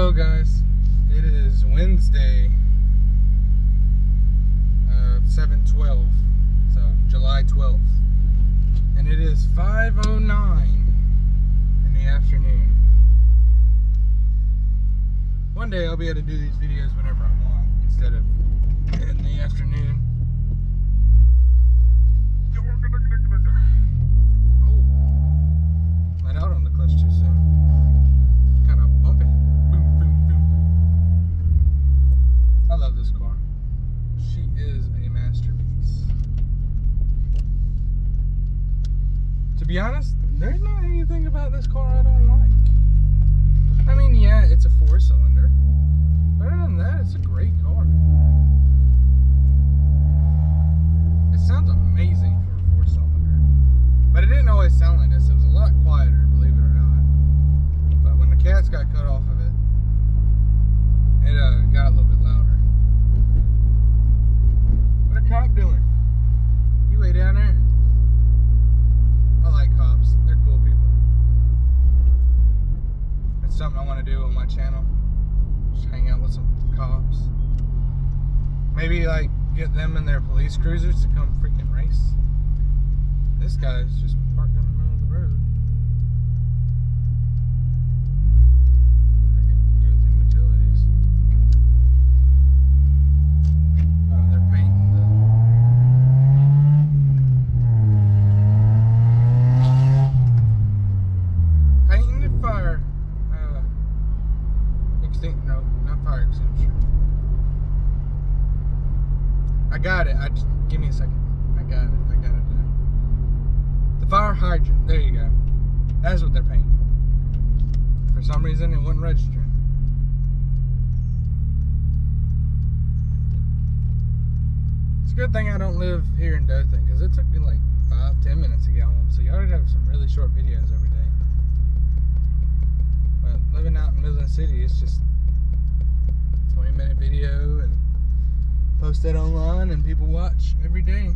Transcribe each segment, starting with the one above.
Hello guys, it is Wednesday, 7/12, so July 12th, and it is 5:09 in the afternoon. One day I'll be able to do these videos whenever I want, instead of in the afternoon. Oh, let out on the clutch too soon. Kind of bumpy. Boom, boom, boom. I love this car. She is a masterpiece. To be honest, there's not anything about this car I don't like. I mean, yeah, it's a 4-cylinder. But other than that, it's a great car. It sounds amazing for a 4-cylinder. But it didn't always sound like this. It was a lot quieter, believe it or not. But when the cats got cut off of it, it got a little bit louder. What a cop doing? You way down there? I like cops. They're cool people. It's something I want to do on my channel. Just hang out with some cops. Maybe like get them and their police cruisers to come freaking race. This guy's just parked in the middle of the road. They're gonna go through utilities. Oh, they're painting the fire. No, not fire extinguisher. I got it. Give me a second. I got it done. The fire hydrant. There you go. That's what they're painting. For some reason, it wasn't registering. It's a good thing I don't live here in Dothan, because it took me like 5-10 minutes to get home. So y'all would have some really short videos every day. But living out in Midland City, it's just 20-minute video and post that online and people watch every day.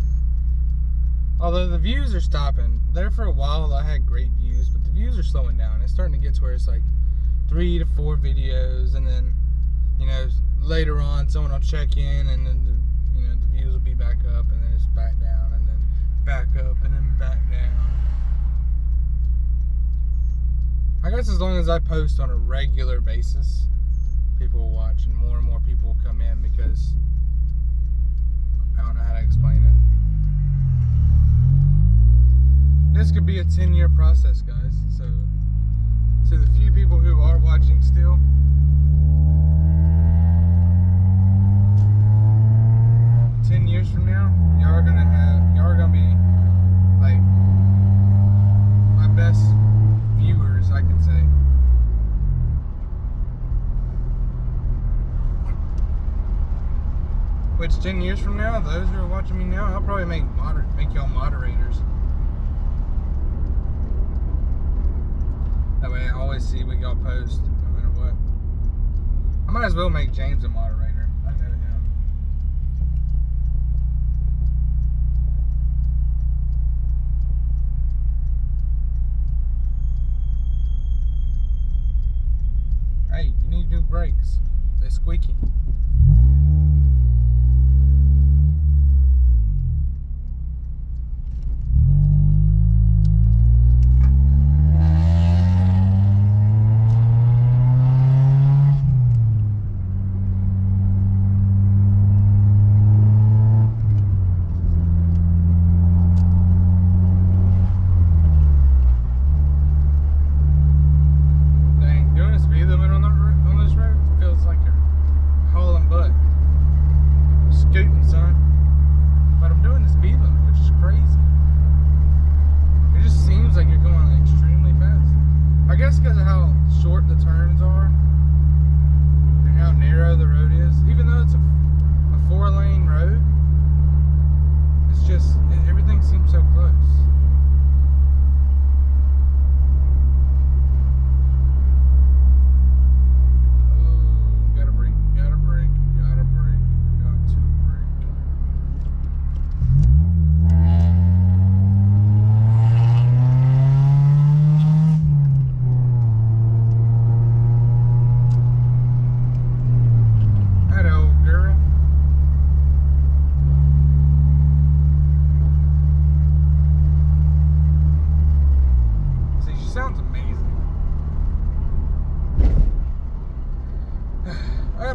Although the views are stopping. There for a while I had great views, but the views are slowing down. It's starting to get to where it's like 3 to 4 videos, and then, you know, later on someone will check in, and then the views will be back up, and then it's back down, and then back up, and then back down. I guess as long as I post on a regular basis, people will watch, and more people will come in, because I don't know how to explain it. This could be a 10-year process, guys. So, to the few people who are watching still, years from now, y'all are gonna be like my best viewers, I can say. Which 10 years from now, those who are watching me now, I'll probably make y'all moderators. That way I always see what y'all post, no matter what. I might as well make James a moderator. I know him. Hey, you need new brakes. They're squeaky. Dang, doing a speed limit on this road feels like you're hauling butt.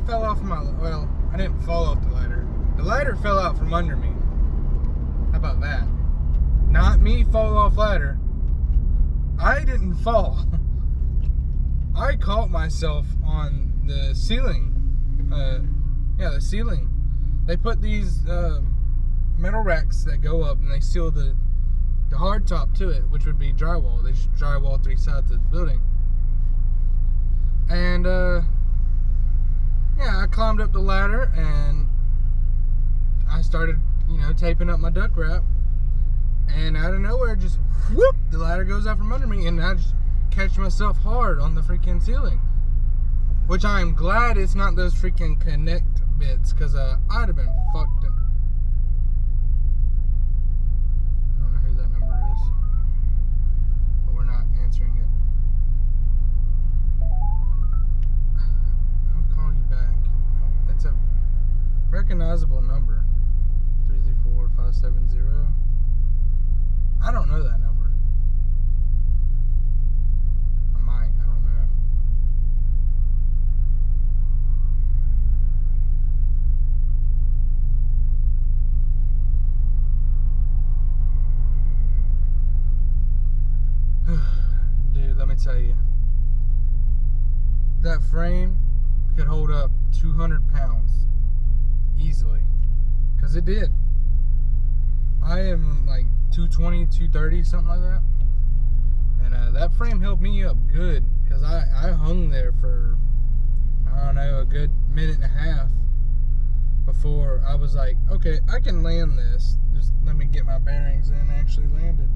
fell off well, I didn't fall off the ladder. The ladder fell out from under me. How about that? Not me fall off ladder. I didn't fall. I caught myself on the ceiling. The ceiling. They put these metal racks that go up and they seal the hard top to it, which would be drywall. They just drywall 3 sides of the building. And I climbed up the ladder and I started, taping up my duck wrap. And out of nowhere, just whoop, the ladder goes out from under me, and I just catch myself hard on the freaking ceiling. Which I am glad it's not those freaking connect bits, because I'd have been fucked up. I don't know who that number is, but we're not answering it. I'll call you back. It's a recognizable number. 334-570. I don't know that number. I might. I don't know. Dude, let me tell you. That frame could hold up 200 pounds easily. Because it did. I am like 220, 230, something like that. And that frame held me up good. Because I hung there for, I don't know, a good minute and a half. Before I was like, okay, I can land this. Just let me get my bearings and actually land it.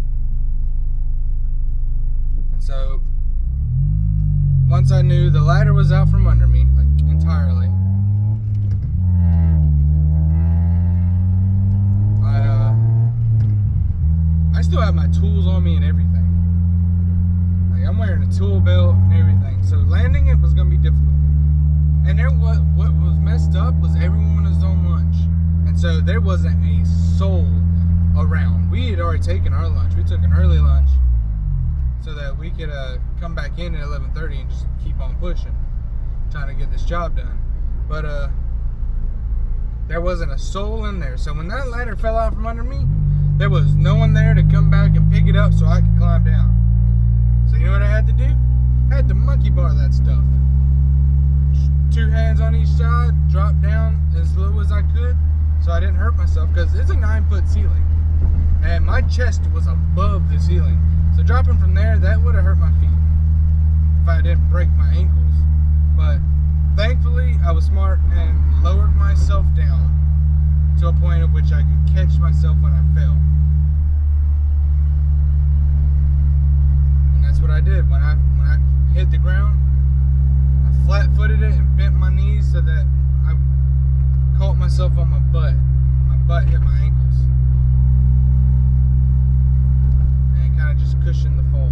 And so, once I knew the ladder was out from under me, like entirely, I still have my tools on me and everything. Like, I'm wearing a tool belt and everything. So landing it was gonna be difficult. And there, what was messed up was everyone was on lunch, and so there wasn't a soul around. We had already taken our lunch. We took an early lunch so that we could come back in at 11:30 and just keep on pushing, trying to get this job done. But there wasn't a soul in there. So when that ladder fell out from under me, there was no one there to come back and pick it up so I could climb down. So you know what I had to do? I had to monkey bar that stuff. 2 hands on each side, drop down as low as I could so I didn't hurt myself, because it's a 9-foot ceiling. And my chest was above the ceiling. So dropping from there, that would have hurt my feet if I didn't break my ankles. But thankfully, I was smart and lowered myself down to a point at which I could catch myself when I fell. And that's what I did. When I hit the ground, I flat-footed it and bent my knees so that I caught myself on my butt. My butt hit my ankles. And it kind of just cushioned the fall.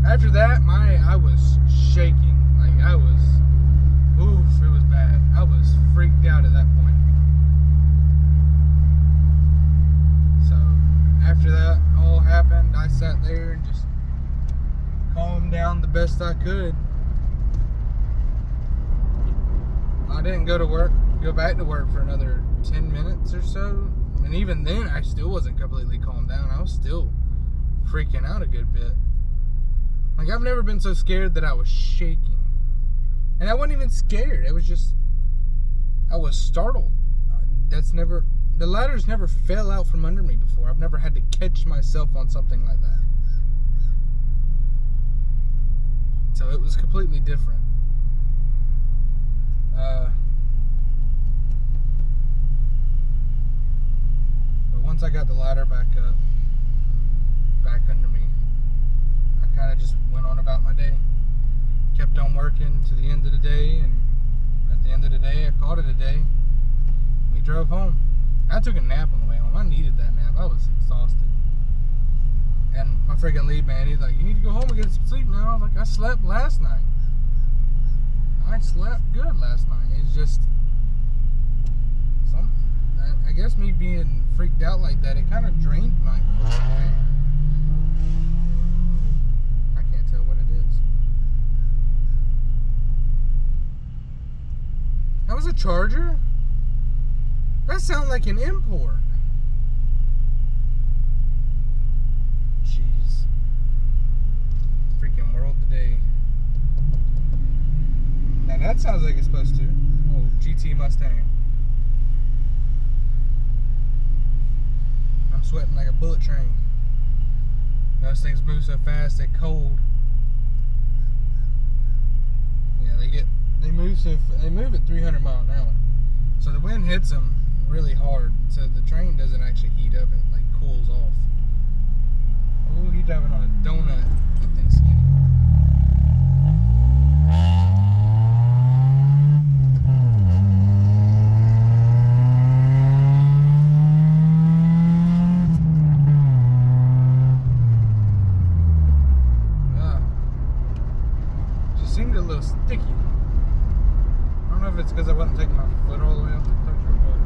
After that, I was shaking. Like, it was bad. I was freaked out at that point. So, after that all happened, I sat there and just calmed down the best I could. I didn't go back to work for another 10 minutes or so. And even then, I still wasn't completely calmed down. I was still freaking out a good bit. Like, I've never been so scared that I was shaking. And I wasn't even scared. It was just, I was startled. The ladders never fell out from under me before. I've never had to catch myself on something like that. So it was completely different. But once I got the ladder back up, back under me, I kind of just went on about my day. Kept on working to the end of the day, and at the end of the day, I called it a day. We drove home. I took a nap on the way home. I needed that nap. I was exhausted. And my freaking lead man, he's like, you need to go home and get some sleep now. I was like, I slept last night. I slept good last night. It's just I guess me being freaked out like that, it kind of drained my. I can't tell what it is. was a Charger? That sounds like an import. Jeez. Freaking world today. Now that sounds like it's supposed to. Oh, GT Mustang. I'm sweating like a bullet train. Those things move so fast, they're cold. Yeah, they move at 300 miles an hour. So the wind hits them really hard, so the train doesn't actually heat up, it like cools off. Oh, he's driving on a donut. That thing's skinny. Just seemed a little sticky. I don't know if it's because I wasn't taking my foot all the way off the clutch or what.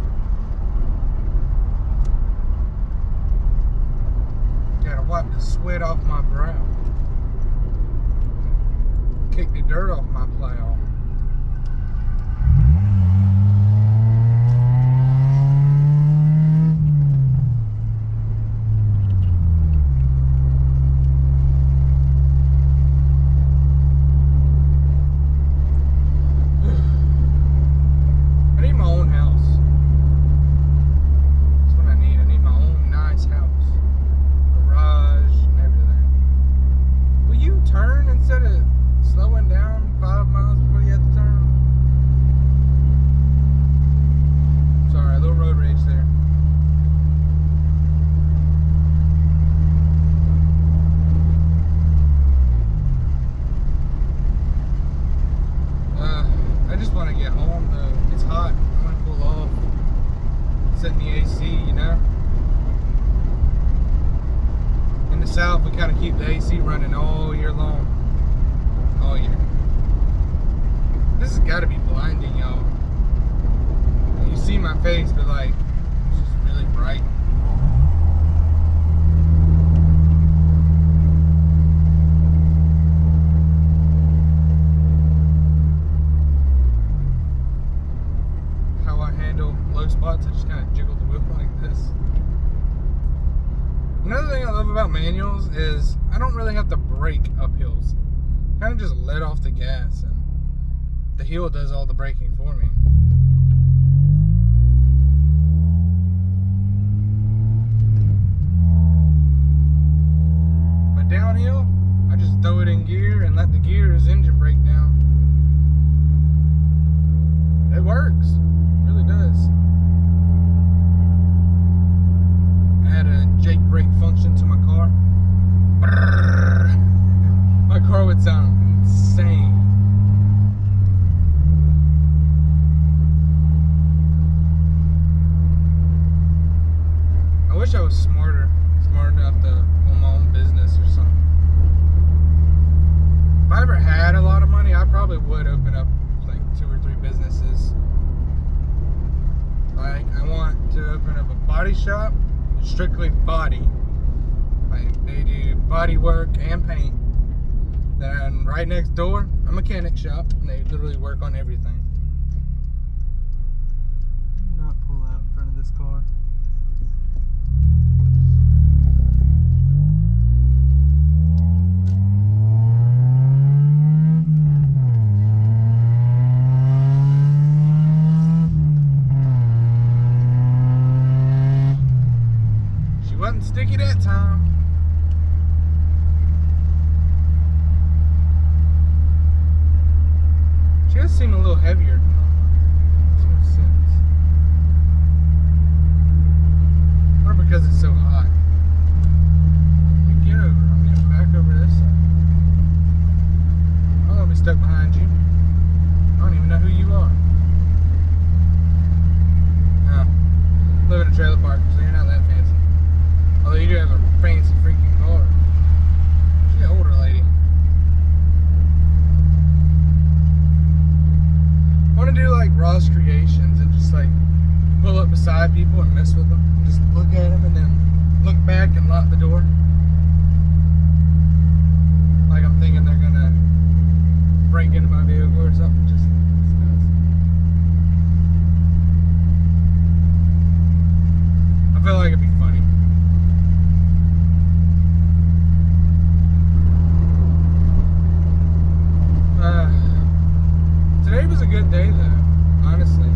Gotta wipe the sweat off my brow. Kick the dirt off my plow. I need my own house. That's what I need. I need my own nice house. Garage and everything. Will you turn instead of slowing down 5 miles before you have to turn? Sorry, a little road rage there. I just want to get home though. It's hot. I want to cool off. Sit in the AC, you know? In the South, we kind of keep the AC running all year long. All year. This has got to be blinding, y'all. You see my face, but like, it's just really bright. How I handle low spots, I just kind of jiggle the wheel like this. Another thing I love about manuals is I don't really have to brake up hills. Kind of just let off the gas and the heel does all the braking for me. But downhill, I just throw it in gear and let the gear's engine break down. It works. It really does. I had a Jake brake function to my car. My car would sound insane. I wish I was smart enough to own my own business or something. If I ever had a lot of money, I probably would open up like 2 or 3 businesses. Like, I want to open up a body shop, strictly body. Like, they do body work and paint. Then right next door, a mechanic shop, and they literally work on everything. Not pull out in front of this car. She wasn't sticky that time. She does seem a little heavier than normal. Makes no sense. Or because it's so hot. You get over. I'm getting back over this side. I'm gonna be stuck behind you. I don't even know who you are. No. Live in a trailer park, so you're not that fancy. Although you do have a fancy freaking car. She's an older lady. I want to do like Ross Creations and just like pull up beside people and mess with them. Just look at them and then look back and lock the door. Like I'm thinking they're gonna break into my vehicle or something. Just discuss. good day though, honestly.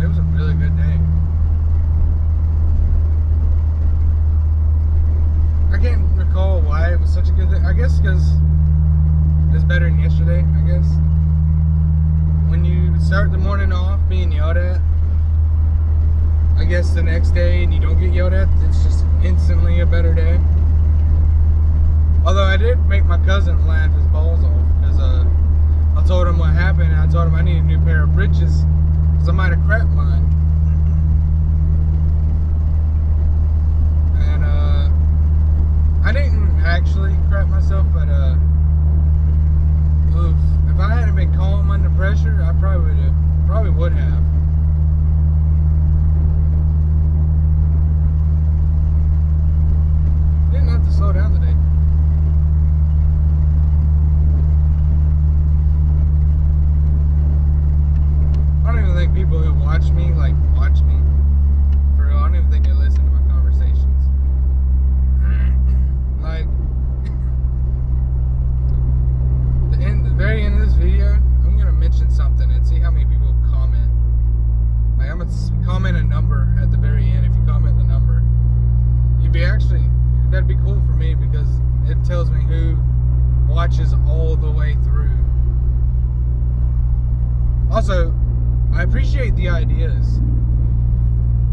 It was a really good day. I can't recall why it was such a good day. I guess because it's better than yesterday, I guess. When you start the morning off being yelled at, I guess the next day and you don't get yelled at, it's just instantly a better day. Although I did make my cousin laugh his balls off because I told him what happened, and I told him I need a new pair of britches because I might have crapped mine. And I didn't actually crap myself, but oof, if I hadn't been calm under pressure, I probably would have. Didn't have to slow down today. I don't even think people who watch me for real. I don't even think they listen to my conversations. Like the very end of this video, I'm gonna mention something and see how many people comment. Like I'm gonna comment a number at the very end. If you comment the number, that'd be cool for me because it tells me who watches all the way through. Also, I appreciate the ideas.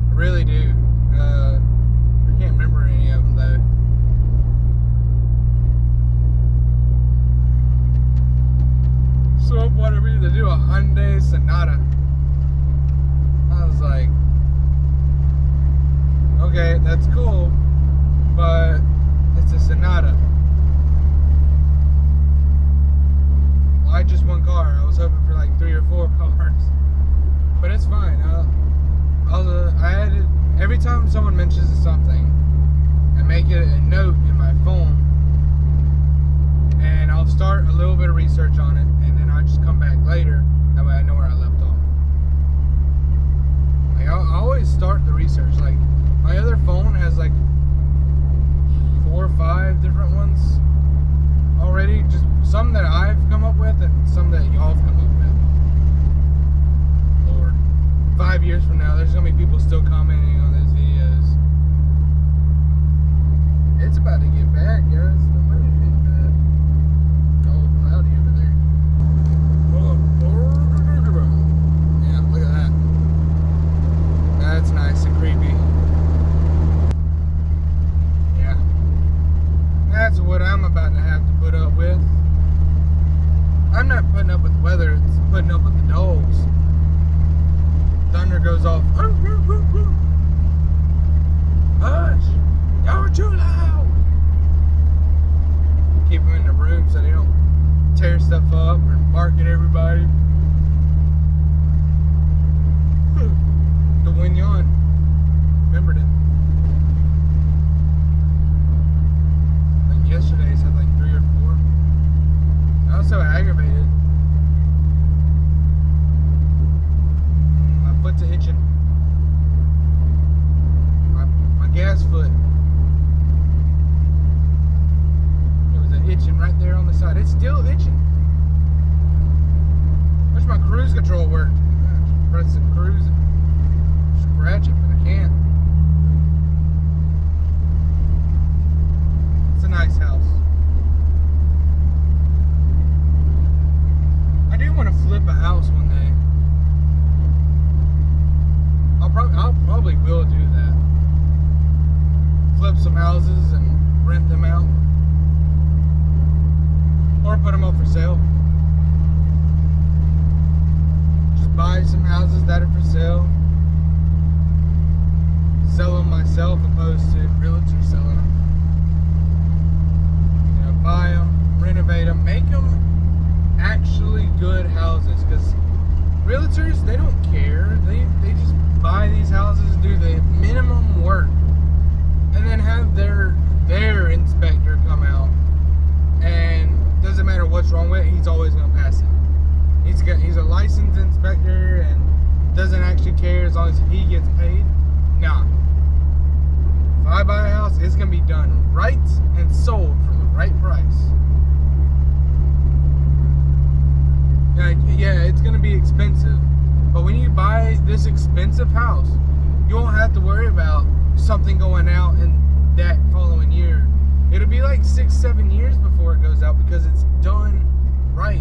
I really do. I can't remember any of them though. Someone wanted me to do a Hyundai Sonata. I was like, okay, that's cool, but it's a Sonata. Why just one car? I was hoping for like 3 or 4 cars. But it's fine. I added every time someone mentions something, I make it a note in my phone, and I'll start a little bit of research on it, and then I'll just come back later. That way I know where I left off. Like I always start the research. Like my other phone has like 4 or 5 different ones already. Just some that I've come up with, and some that y'all have come up with. 5 years from now, there's gonna be people still commenting on these videos. It's about to get bad, guys. The weather's getting bad. Oh, cloudy over there. Yeah, look at that. That's nice and creepy. Yeah. That's what I'm about to have to put up with. I'm not putting up with the weather, it's putting up with the dogs. Thunder goes off. Hush! Y'all are too loud! Keep them in the room so they don't tear stuff up or bark at everybody. The wind yawned. Remembered it. I think yesterday's had like 3 or 4. I was so aggravated. Foot's itching. My gas foot. There was an itching right there on the side. It's still itching. Wish my cruise control worked. Just press the cruise and scratch it, but I can't. It's a nice house. I do want to flip a house one day. I'll probably will do that. Flip some houses and rent them out. Or put them up for sale. Just buy some houses that are for sale. Sell them myself opposed to realtors selling them. You know, buy them, renovate them, make them actually good houses. Because realtors, they don't care. They just buy these houses, do the minimum work, and then have their inspector come out, and doesn't matter what's wrong with it, he's always gonna pass it. He's a licensed inspector and doesn't actually care as long as he gets paid. Nah. If I buy a house, it's gonna be done right and sold for the right price. Like, yeah, it's going to be expensive. But when you buy this expensive house, you won't have to worry about something going out in that following year. It'll be like 6-7 years before it goes out because it's done right.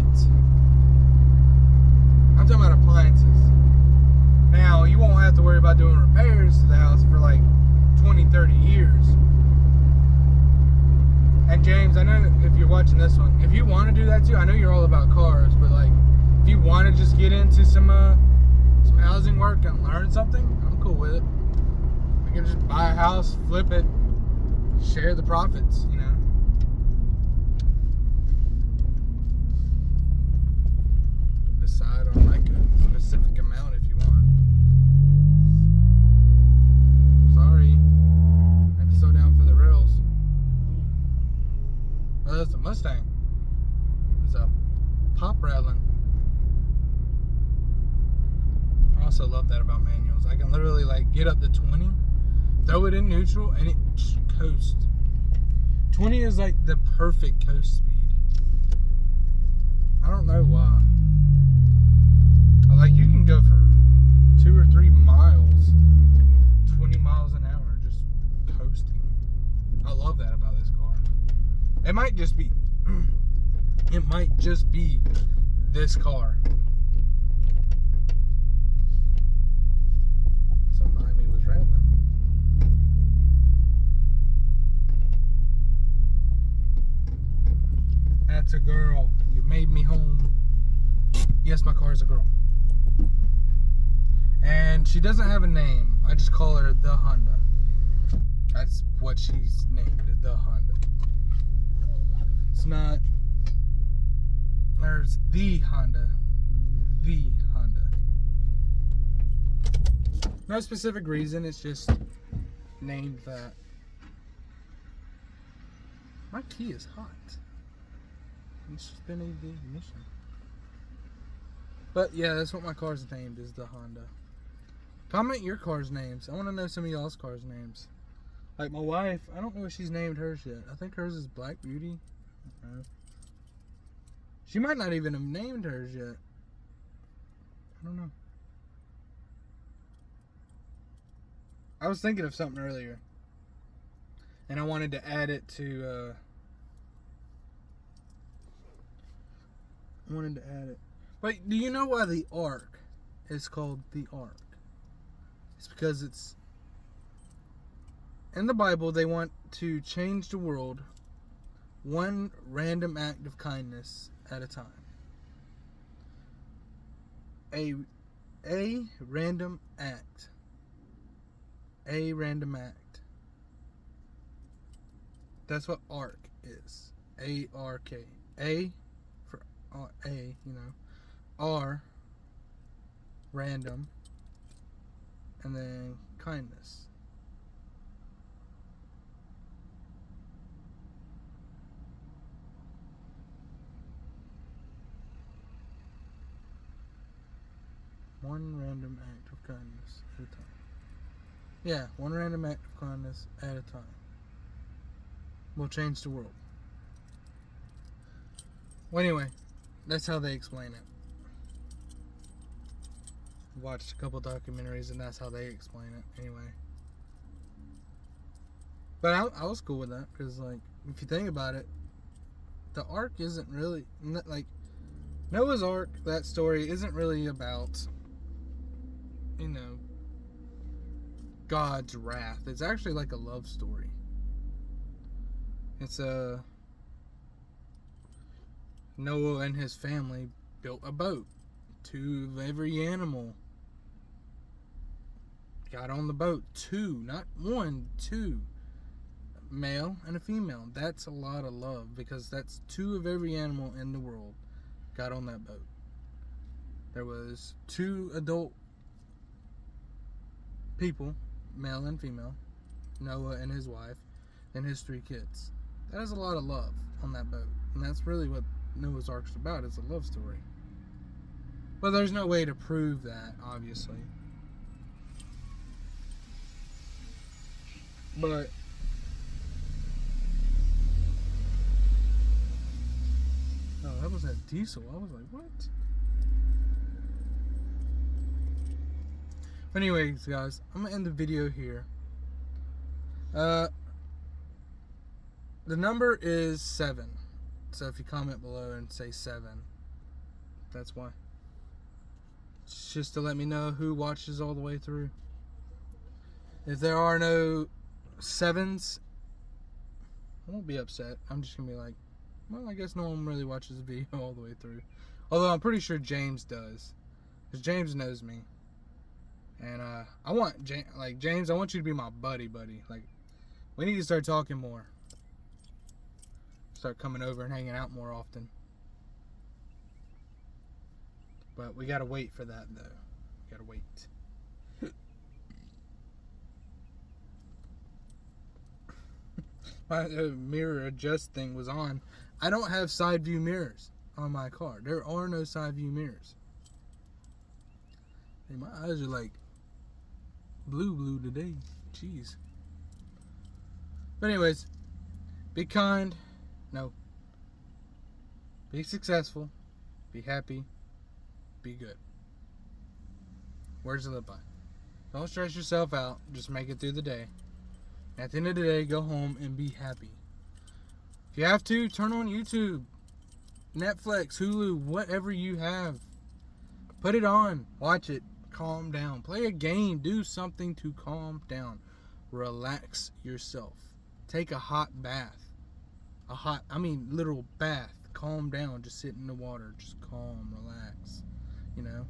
I'm talking about appliances. Now, you won't have to worry about doing repairs to the house for like 20-30 years. And James, I know if you're watching this one, if you want to do that too, I know you're all about cars, but like, if you want to just get into some housing work and learn something, I'm cool with it. We can just buy a house, flip it, share the profits, you know. Decide on like a specific amount if you want. Sorry, I had to slow down for the rails. Oh, that's a Mustang. It's a pop rattling. I also love that about manuals. I can literally like get up to 20, throw it in neutral, and it just coasts. 20 is like the perfect coast speed. I don't know why. But like you can go for 2 or 3 miles, 20 miles an hour, just coasting. I love that about this car. It might just be this car. Something behind me was rattling. That's a girl. You made me home. Yes, my car is a girl. And she doesn't have a name. I just call her the Honda. That's what she's named, the Honda. It's not. There's the Honda. The Honda. No specific reason, it's just named that. My key is hot. It's just been in the ignition. But yeah, that's what my car's named, is the Honda. Comment your car's names. I want to know some of y'all's car's names. Like my wife, I don't know if she's named hers yet. I think hers is Black Beauty. I don't know. She might not even have named hers yet. I don't know. I was thinking of something earlier. And I wanted to add it to, But do you know why the Ark is called the Ark? It's because it's... In the Bible, they want to change the world one random act of kindness at a time. A random act. A random act. That's what ARK is. A-R-K. A for A, you know. R, random, and then kindness. One random act of kindness at a time. Yeah, one random act of kindness at a time will change the world. Well, anyway, that's how they explain it. Watched a couple documentaries and that's how they explain it anyway. But I was cool with that because, like, if you think about it, the Ark isn't really, like, Noah's Ark, that story isn't really about, you know, God's wrath. It's actually like a love story. It's Noah and his family built a boat. 2 of every animal got on the boat. 2, not 1, 2. Male and a female. That's a lot of love because that's 2 of every animal in the world got on that boat. There was 2 adult people, male and female, Noah and his wife, and his 3 kids. That is a lot of love on that boat. And that's really what Noah's Ark's about. It's a love story. But there's no way to prove that, obviously. But oh, that was a diesel. I was like, what? But anyways, guys, I'm gonna end the video here. The number is 7. So if you comment below and say 7, that's why. It's just to let me know who watches all the way through. If there are no 7s, I won't be upset. I'm just gonna be like, well, I guess no one really watches the video all the way through. Although I'm pretty sure James does, because James knows me. And I want James, I want you to be my buddy. Like, we need to start talking more. Start coming over and hanging out more often. But we gotta wait for that, though. We gotta wait. My mirror adjust thing was on. I don't have side view mirrors on my car. There are no side view mirrors. Hey, my eyes are like blue today. Jeez. But anyways, be kind. No. Be successful. Be happy. Be good. Words to live by. Don't stress yourself out. Just make it through the day. At the end of the day, go home and be happy. If you have to, turn on YouTube, Netflix, Hulu, whatever you have. Put it on. Watch it. Calm down. Play a game. Do something to calm down. Relax yourself. Take a hot bath. Literal bath. Calm down. Just sit in the water. Just calm. Relax. You know?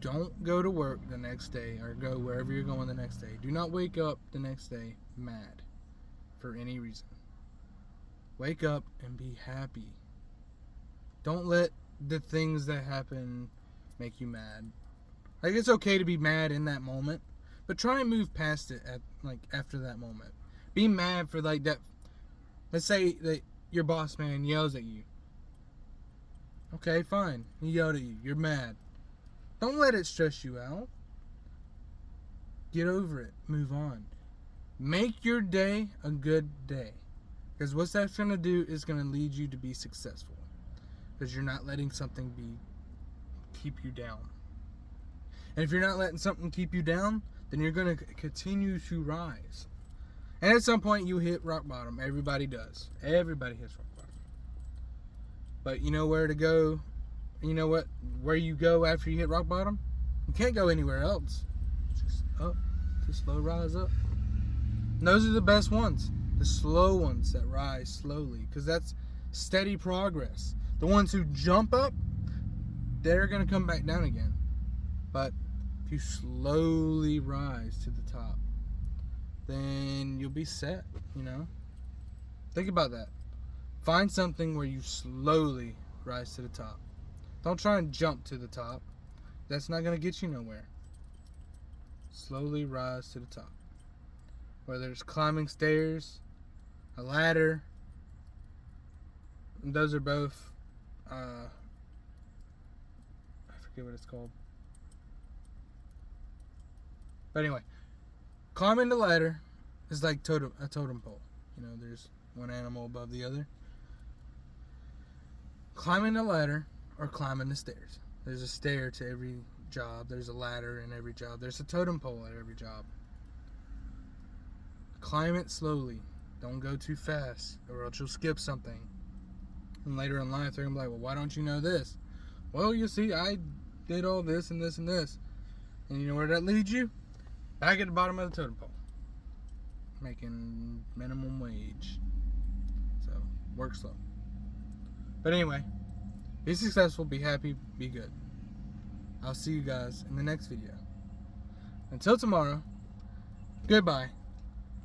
Don't go to work the next day or go wherever you're going the next day. Do not wake up the next day mad for any reason. Wake up and be happy. Don't let the things that happen make you mad. Like, it's okay to be mad in that moment, but try and move past it after that moment. Be mad for that. Let's say that your boss man yells at you. Okay, fine. He yelled at you. You're mad. Don't let it stress you out. Get over it. Move on. Make your day a good day. Because what that's going to do is going to lead you to be successful. Because you're not letting something keep you down. And if you're not letting something keep you down, then you're going to continue to rise. And at some point you hit rock bottom. Everybody does. Everybody hits rock bottom. But you know where to go. You know what? Where you go after you hit rock bottom? You can't go anywhere else. Just up. Just slow rise up. And those are the best ones. The slow ones that rise slowly. Because that's steady progress. The ones who jump up, they're going to come back down again. But if you slowly rise to the top, then you'll be set, you know? Think about that. Find something where you slowly rise to the top. Don't try and jump to the top. That's not going to get you nowhere. Slowly rise to the top. Whether it's climbing stairs, a ladder. Those are both, I forget what it's called. But anyway, climbing the ladder is like a totem pole. You know, there's one animal above the other. Climbing the ladder or climbing the stairs. There's a stair to every job. There's a ladder in every job. There's a totem pole at every job. Climb it slowly. Don't go too fast or else you'll skip something. And later in life they're going to be like, well, why don't you know this? Well, you see, I did all this and this and this. And you know where that leads you? Back at the bottom of the totem pole. Making minimum wage. So, work slow. But anyway, be successful, be happy, be good. I'll see you guys in the next video. Until tomorrow, goodbye.